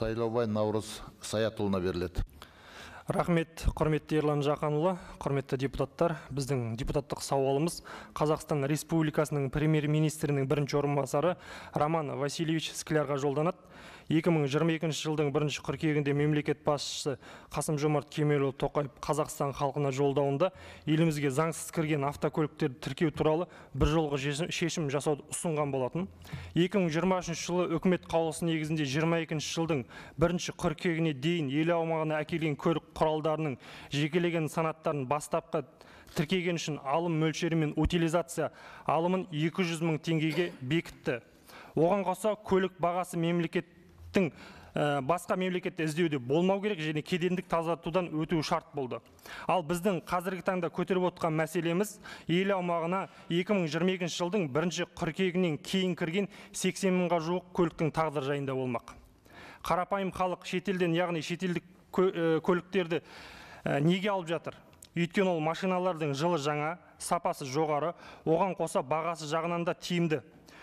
Сайлаубай Наурыз Саятұлына беріледі. Рахмет, құрметті Ерлан Жақанұлы, құрметті депутаттар. Біздің депутаттық сауалымыз Қазақстан Республикасының премьер-министрінің бірінші орынбасары Роман Васильевич Склярға жолданады. 2022 жылдың 1 қыркүйегінде мемлекет басшысы Қасым-Жомарт Кемелұлы Тоқаев Қазақстан халқына жолдауында елімізге заңсыз кірген автокөліктерді тіркеу туралы біржолғы шешім жасауды ұсынған болатын. 2023 жылы үкімет қаулысы негізінде 22 жылдың 1 қыркүйегіне дейін ел аумағына әкелген көлік құралдарының жекелеген санаттарын бастапқы тіркеген үшін алым мөлшері мен утилизация алымын 200 мың теңгеге бекітті. Оған қоса көлік бағасы басқа мемлекетте іздеуде болмау керек және кедендік тазартудан өту шарт болды. Ал біздің қазіргі таңда көтеріп отқан мәселеміз ел аумағына 2022 жылдың 1 қыркүйегінен кейін кірген 80 мыңға жуық көліктің тағдыры жайында болмақ. Қарапайым халық шетелден, яғни шетелдік көліктерді неге алып жатыр? Өйткені ол машиналардың жылы жаңа, сапасы жоғары, оған қоса бағасы жағынан да тиімді.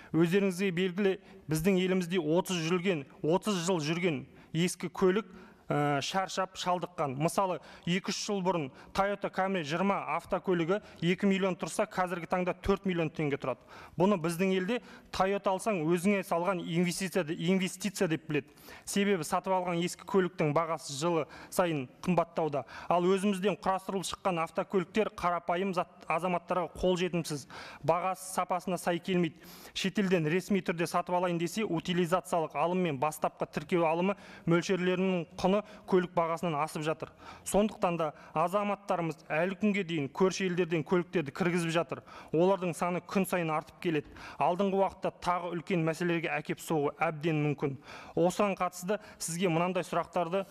Өздеріңізге белгілі, біздің елімізде 30 жыл жүрген ескі көлік шаршап шалдыққан. Мысалы, 2-3 жыл бұрын Toyota Camry 20 автокөлігі 2 миллион тұрса, қазіргі таңда 4 миллион теңге тұрады. Бұны біздің елде Toyota алсаң, өзіңе салған инвестиция деп біледі. Себебі сатып алған ескі көліктің бағасы жылы сайын қымбаттауда. Ал өзімізден құрастырылып шыққан автокөліктер қарапайым азаматтарға қол жетімсіз. Бағасы сапасына сай келмейді. Шетелден ресми түрде сатып алайын десе, утилизациялық алым мен бастапқы тіркеу алымы мөлшерлерінің құны көлік бағасынан асып жатыр. Сондықтан да азаматтарымыз әлі күнге дейін көрші елдерден көліктерді кіргізіп жатыр. Олардың саны күн сайын артып келеді. Алдыңғы уақытта тағы үлкен мәселелерге әкеп соғуы әбден мүмкін. Осыған қатысты сізге мынандай сұрақтарды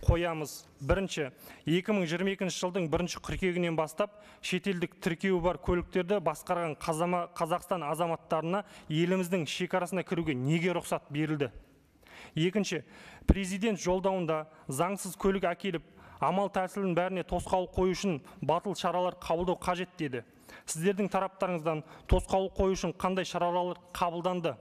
қоямыз. Бірінші, 2022 жылдың 1 қыркүйегінен бастап шетелдік тіркеуі бар көліктерді басқарған Қазақстан азаматтарына еліміздің шекарасына кіруге неге рұқсат берілді? Екінші, президент жолдауында заңсыз көлік әкеліп, амал тәсілін бәріне тосқауыл қою үшін батыл шаралар қабылдау қажет деді. Сіздердің тараптарыңыздан тосқауыл қою үшін қандай шаралар қабылданды?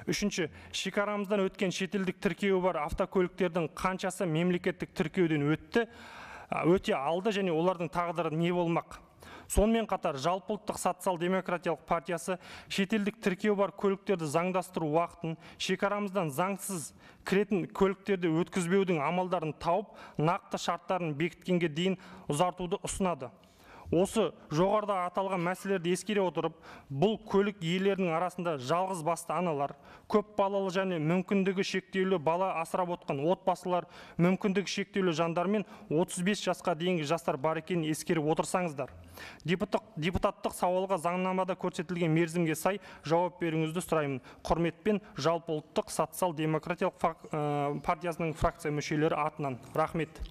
Үшінші, шекарамыздан өткен шетелдік тіркеуі бар автокөліктердің қаншасы мемлекеттік тіркеуден өте алды және олардың тағдыры не болмақ? Сонымен қатар жалпыұлттық социал-демократиялық партиясы шетелдік тіркеу бар көліктерді заңдастыру уақытын, шекарамыздан заңсыз кіретін көліктерді өткізбеудің амалдарын тауып, нақты шарттарын бекіткенге дейін ұзартуды ұсынады. Осы жоғарыда аталған мәселелерді ескере отырып, бұл көлік иелерінің арасында жалғыз басты аналар, көп балалы және мүмкіндігі шектеулі бала асырап отқан отбасылар, мүмкіндігі шектеулі жандар мен 35 жасқа дейінгі жастар бар екенін ескеріп отырсаңыздар. Депутаттық сауалға заңнамада көрсетілген мерзімге сай жауап беруіңізді сұраймын. Құрметпен жалпыұлттық социал-демократиялық партиясының фракция мүшелері атынан. Рахмет.